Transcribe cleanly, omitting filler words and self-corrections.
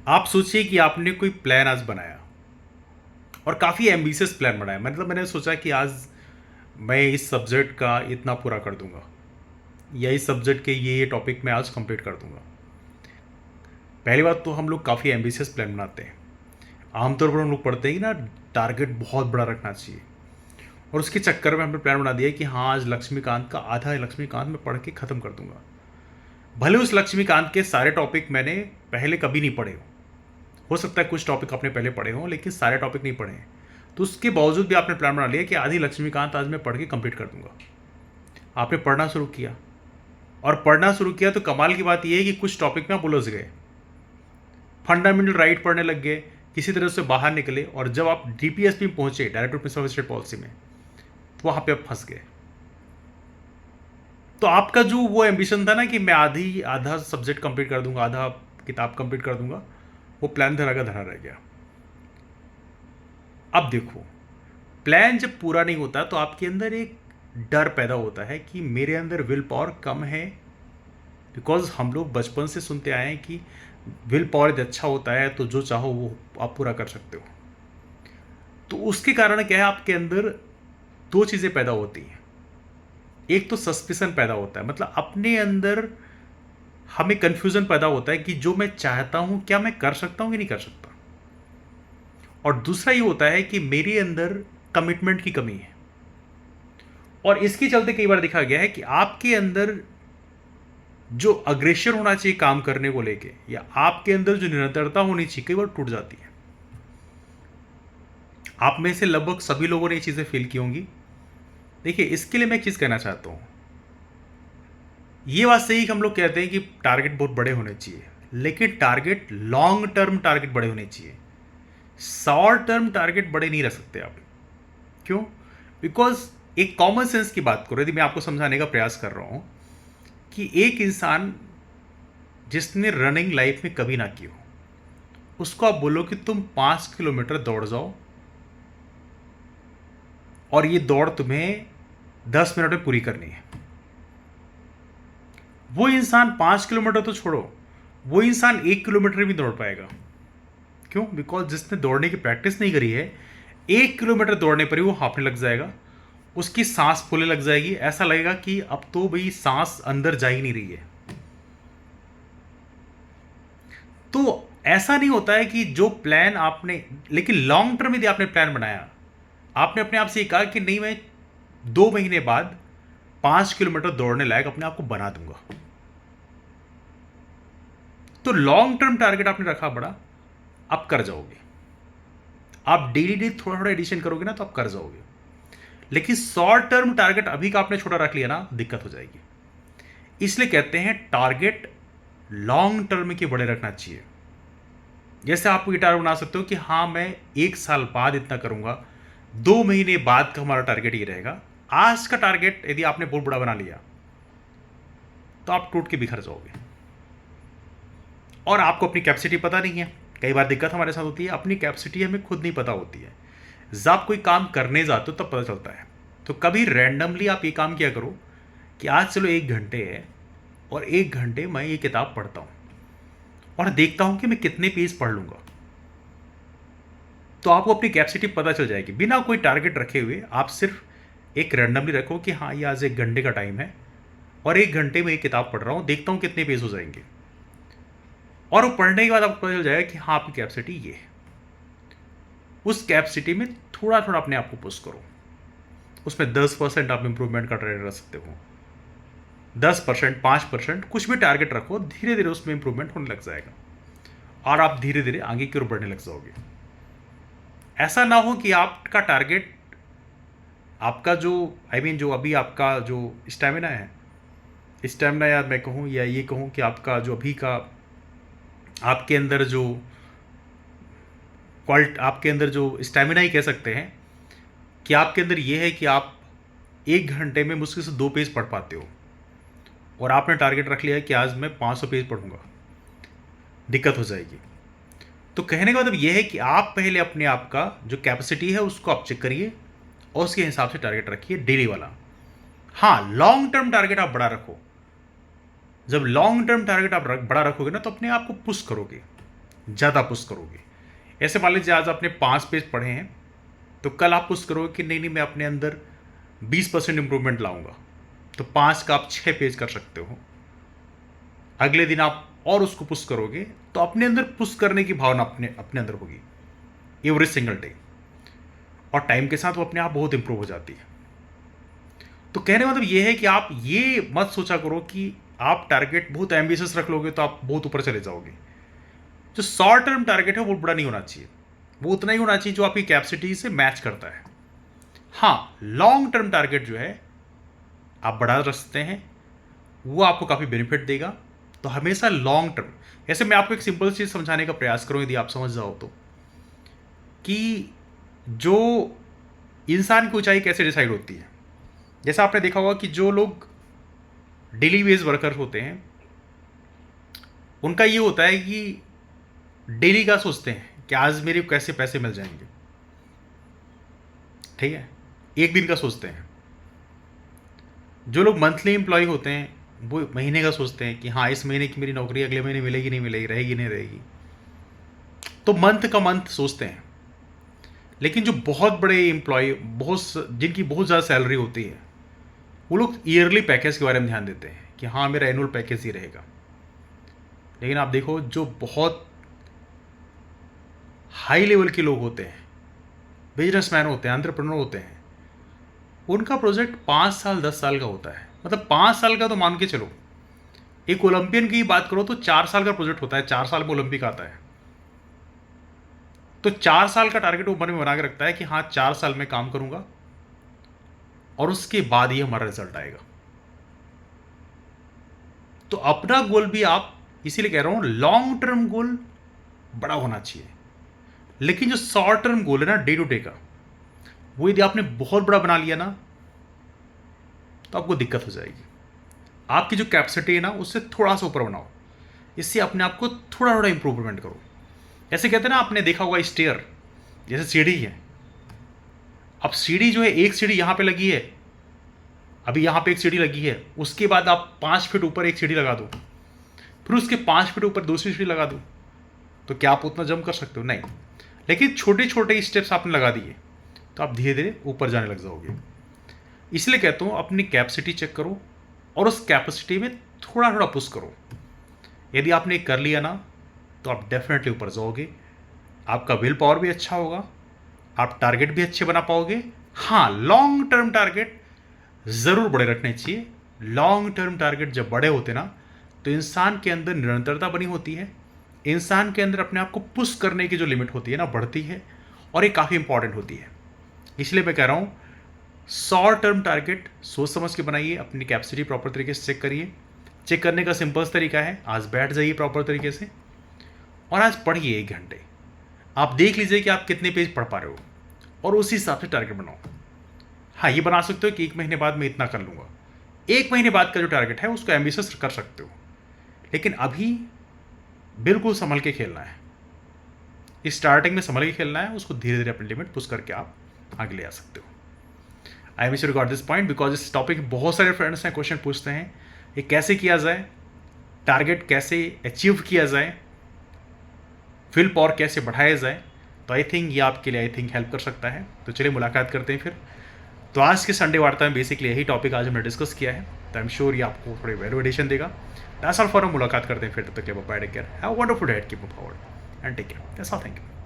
आप सोचिए कि आपने कोई प्लान आज बनाया और काफ़ी एम्बिशियस प्लान बनाया। मतलब मैंने सोचा कि आज मैं इस सब्जेक्ट का इतना पूरा कर दूंगा, या इस सब्जेक्ट के ये टॉपिक मैं आज कंप्लीट कर दूंगा। पहली बात तो हम लोग काफ़ी एम्बिशियस प्लान बनाते हैं। आमतौर पर हम लोग पढ़ते हैं कि ना, टारगेट बहुत बड़ा रखना चाहिए, और उसके चक्कर में हमने प्लान बना दिया कि हाँ, आज लक्ष्मीकांत का आधा लक्ष्मीकांत मैं पढ़ के ख़त्म कर दूंगा। भले उस लक्ष्मीकांत के सारे टॉपिक मैंने पहले कभी नहीं पढ़े हो सकता है कुछ टॉपिक आपने पहले पढ़े हों, लेकिन सारे टॉपिक नहीं पढ़े हैं। तो उसके बावजूद भी आपने प्लान बना लिया कि आधी लक्ष्मीकांत आज मैं पढ़ के कंप्लीट कर दूंगा। आपने पढ़ना शुरू किया, और पढ़ना शुरू किया तो कमाल की बात यह है कि कुछ टॉपिक में आप उलझ गए, फंडामेंटल राइट पढ़ने लग गए, किसी तरह से बाहर निकले, और जब आप डीपीएसपी में पहुंचे, डायरेक्टर प्रिंसिपल स्टेट पॉलिसी में, तो वहां पे आप फंस गए। तो आपका जो वो एम्बिशन था ना कि मैं आधा सब्जेक्ट कंप्लीट कर दूंगा, आधा किताब कंप्लीट कर दूंगा, वो प्लान धरा का धरा रह गया। अब देखो, प्लान जब पूरा नहीं होता तो आपके अंदर एक डर पैदा होता है कि मेरे अंदर विल पावर कम है। बिकॉज हम लोग बचपन से सुनते आए हैं कि विल पावर यदि अच्छा होता है तो जो चाहो वो आप पूरा कर सकते हो। तो उसके कारण क्या है, आपके अंदर दो चीज़ें पैदा होती हैं। एक तो सस्पिशन पैदा होता है, मतलब अपने अंदर हमें कंफ्यूजन पैदा होता है कि जो मैं चाहता हूं क्या मैं कर सकता हूं कि नहीं कर सकता। और दूसरा ये होता है कि मेरे अंदर कमिटमेंट की कमी है, और इसके चलते कई बार देखा गया है कि आपके अंदर जो अग्रेशन होना चाहिए काम करने को लेके, या आपके अंदर जो निरंतरता होनी चाहिए, कई बार टूट जाती है। आप में से लगभग सभी लोगों ने ये चीज़ें फील की होंगी। देखिए, इसके लिए मैं एक चीज़ कहना चाहता हूँ। ये बात सही कि हम लोग कहते हैं कि टारगेट बहुत बड़े होने चाहिए, लेकिन टारगेट लॉन्ग टर्म टारगेट बड़े होने चाहिए। शॉर्ट टर्म टारगेट बड़े नहीं रख सकते आप। क्यों? बिकॉज एक कॉमन सेंस की बात करो, यदि मैं आपको समझाने का प्रयास कर रहा हूं कि एक इंसान जिसने रनिंग लाइफ में कभी ना की हो, उसको आप बोलो कि तुम 5 किलोमीटर दौड़ जाओ, और ये दौड़ तुम्हें 10 मिनट में पूरी करनी है। वो इंसान 5 किलोमीटर तो छोड़ो, वो इंसान 1 किलोमीटर भी दौड़ पाएगा। क्यों? बिकॉज जिसने दौड़ने की प्रैक्टिस नहीं करी है, 1 किलोमीटर दौड़ने पर ही वो हांफने लग जाएगा, उसकी सांस फूलने लग जाएगी, ऐसा लगेगा कि अब तो भाई सांस अंदर जा ही नहीं रही है। तो ऐसा नहीं होता है कि जो प्लान आपने, लेकिन लॉन्ग टर्म यदि आपने प्लान बनाया, आपने अपने आप से कहा कि नहीं, मैं 2 महीने बाद 5 किलोमीटर दौड़ने लायक अपने आप को बना दूंगा, तो लॉन्ग टर्म टारगेट आपने रखा बड़ा, आप कर जाओगे। आप डेली डेली थोड़ा थोड़ा एडिशन करोगे ना, तो आप कर जाओगे। लेकिन शॉर्ट टर्म टारगेट अभी का आपने छोटा रख लिया ना, दिक्कत हो जाएगी। इसलिए कहते हैं टारगेट लॉन्ग टर्म के बड़े रखना चाहिए। जैसे आप ये टारगेट बना सकते हो कि हाँ, मैं 1 साल बाद इतना करूंगा, 2 महीने बाद का हमारा टारगेट ये रहेगा। आज का टारगेट यदि आपने बहुत बड़ा बना लिया तो आप टूट के बिखर जाओगे, और आपको अपनी कैपेसिटी पता नहीं है। कई बार दिक्कत हमारे साथ होती है, अपनी कैपेसिटी हमें खुद नहीं पता होती है। जब आप कोई काम करने जाते हो तब पता चलता है। तो कभी रैंडमली आप ये काम किया करो कि आज चलो 1 घंटे है, और 1 घंटे मैं ये किताब पढ़ता हूँ, और देखता हूँ कि मैं कितने पेज पढ़ लूँगा। तो आपको अपनी कैपेसिटी पता चल जाएगी। बिना कोई टारगेट रखे हुए आप सिर्फ एक रैंडमली रखो कि हाँ, ये आज 1 घंटे का टाइम है, और 1 घंटे में ये किताब पढ़ रहा हूँ, देखता हूँ कितने पेज हो जाएंगे। और वो पढ़ने के बाद आपको पता चल जाएगा कि हाँ, आपकी कैपेसिटी ये है। उस कैपेसिटी में थोड़ा थोड़ा अपने आप को पुश करो। उसमें 10% आप इंप्रूवमेंट का ट्राई कर सकते हो, 10%, 5%, कुछ भी टारगेट रखो, धीरे धीरे उसमें इंप्रूवमेंट होने लग जाएगा, और आप धीरे धीरे आगे की ओर बढ़ने लग जाओगे। ऐसा ना हो कि आपका टारगेट, आपका जो जो अभी आपका जो स्टेमिना है, स्टेमिना, या मैं कहूँ, या ये कहूँ कि आपका जो अभी का आपके अंदर जो आपके अंदर जो स्टेमिना ही कह सकते हैं, कि आपके अंदर ये है कि आप 1 घंटे में मुश्किल से 2 पेज पढ़ पाते हो, और आपने टारगेट रख लिया है कि आज मैं 500 पेज पढ़ूंगा, दिक्कत हो जाएगी। तो कहने का मतलब यह है कि आप पहले अपने आप का जो कैपेसिटी है उसको आप चेक करिए, और उसके हिसाब से टारगेट रखिए डेली वाला। हाँ, लॉन्ग टर्म टारगेट आप बड़ा रखो। जब लॉन्ग टर्म टारगेट आप बड़ा रखोगे ना, तो अपने आप को पुश करोगे, ज़्यादा पुश करोगे। ऐसे मान लीजिए आज आपने 5 पेज पढ़े हैं, तो कल आप पुश करोगे कि नहीं नहीं मैं अपने अंदर 20% इंप्रूवमेंट लाऊंगा, तो 5 का आप 6 पेज कर सकते हो। अगले दिन आप और उसको पुश करोगे तो अपने अंदर पुश करने की भावना अपने अपने अंदर होगी एवरी सिंगल डे, और टाइम के साथ वो अपने आप बहुत इंप्रूव हो जाती है। तो कहने का मतलब ये है कि आप ये मत सोचा करो कि आप टारगेट बहुत एम्बिशियस रख लोगे तो आप बहुत ऊपर चले जाओगे। जो शॉर्ट टर्म टारगेट है वो बड़ा नहीं होना चाहिए, वो उतना ही होना चाहिए जो आपकी कैपेसिटी से मैच करता है। हाँ, लॉन्ग टर्म टारगेट जो है आप बढ़ा सकते हैं, वो आपको काफ़ी बेनिफिट देगा। तो हमेशा लॉन्ग टर्म, ऐसे मैं आपको एक सिंपल चीज़ समझाने का प्रयास करूँ यदि आप समझ जाओ तो, कि जो इंसान की ऊंचाई कैसे डिसाइड होती है। जैसा आपने देखा होगा कि जो लोग डेली वेज वर्कर होते हैं उनका ये होता है कि डेली का सोचते हैं कि आज मेरे को कैसे पैसे मिल जाएंगे, ठीक है, एक दिन का सोचते हैं। जो लोग मंथली एम्प्लॉय होते हैं वो महीने का सोचते हैं कि हाँ इस महीने की मेरी नौकरी अगले महीने मिलेगी नहीं मिलेगी, रहेगी नहीं रहेगी, तो मंथ का मंथ सोचते हैं। लेकिन जो बहुत बड़े एम्प्लॉय, जिनकी बहुत ज़्यादा सैलरी होती है, वो लोग ईयरली पैकेज के बारे में ध्यान देते हैं कि हाँ मेरा एनुअल पैकेज ही रहेगा। लेकिन आप देखो जो बहुत हाई लेवल के लोग होते हैं, बिजनेसमैन होते हैं, एंटरप्रेन्योर होते हैं, उनका प्रोजेक्ट 5 साल 10 साल का होता है। मतलब 5 साल का तो मान के चलो, एक ओलंपियन की बात करो तो 4 साल का प्रोजेक्ट होता है, 4 साल में ओलंपिक आता है। तो 4 साल का टारगेट वो मन में बना के रखता है कि हाँ 4 साल में काम करूंगा और उसके बाद ही हमारा रिजल्ट आएगा। तो अपना गोल भी आप, इसीलिए कह रहा हूं लॉन्ग टर्म गोल बड़ा होना चाहिए। लेकिन जो शॉर्ट टर्म गोल है ना, डे टू डे का, वो यदि आपने बहुत बड़ा बना लिया ना तो आपको दिक्कत हो जाएगी। आपकी जो कैपेसिटी है ना उससे थोड़ा सा ऊपर बनाओ, इससे अपने आप को थोड़ा थोड़ा इंप्रूवमेंट करो। ऐसे कहते हैं ना, आपने देखा होगा स्टेयर, जैसे सीढ़ी है। अब सीढ़ी जो है, एक सीढ़ी यहाँ पे लगी है, अभी यहाँ पे एक सीढ़ी लगी है, उसके बाद आप 5 फीट ऊपर एक सीढ़ी लगा दो, फिर उसके 5 फीट ऊपर दूसरी सीढ़ी लगा दो, तो क्या आप उतना जंप कर सकते हो? नहीं। लेकिन छोटे छोटे स्टेप्स आपने लगा दिए तो आप धीरे धीरे ऊपर जाने लग जाओगे। इसलिए कहता हूँ अपनी कैपेसिटी चेक करो और उस कैपेसिटी में थोड़ा थोड़ा पुश करो। यदि आपने कर लिया ना तो आप डेफिनेटली ऊपर जाओगे, आपका विल पावर भी अच्छा होगा, आप टारगेट भी अच्छे बना पाओगे। हाँ, लॉन्ग टर्म टारगेट ज़रूर बड़े रखने चाहिए। लॉन्ग टर्म टारगेट जब बड़े होते ना तो इंसान के अंदर निरंतरता बनी होती है, इंसान के अंदर अपने आप को पुश करने की जो लिमिट होती है ना बढ़ती है, और ये काफ़ी इंपॉर्टेंट होती है। इसलिए मैं कह रहा हूँ शॉर्ट टर्म टारगेट सोच समझ के बनाइए, अपनी कैपेसिटी प्रॉपर तरीके से चेक करिए। चेक करने का सिंपल तरीका है, आज बैठ जाइए प्रॉपर तरीके से और आज पढ़िए 1 घंटे। आप देख लीजिए कि आप कितने पेज पढ़ पा रहे हो और उसी हिसाब से टारगेट बनाओ। हाँ, ये बना सकते हो कि 1 महीने बाद मैं इतना कर लूँगा। 1 महीने बाद का जो टारगेट है उसको एम्बिशियस कर सकते हो, लेकिन अभी बिल्कुल संभल के खेलना है। स्टार्टिंग में संभल के खेलना है, उसको धीरे धीरे अपनी लिमिट पुश करके आप आगे ले आ सकते हो। I wish you got this point, because इस टॉपिक में बहुत सारे फ्रेंड्स हैं, क्वेश्चन पूछते हैं ये कैसे किया जाए, टारगेट कैसे अचीव किया जाए, विल पावर कैसे बढ़ाया जाए। तो आई थिंक ये आपके लिए हेल्प कर सकता है। तो चलिए मुलाकात करते हैं फिर। तो आज के संडे वार्ता में बेसिकली यही टॉपिक आज हमने डिस्कस किया है, तो आई एम श्योर ये आपको थोड़ी वैल्यूएडिशन देगा। दैट्स ऑल फॉर, मुलाकात करते हैं फिर, तब तक के लिए bye, take care, have a wonderful day, keep moving forward and take care, that's all, thank you.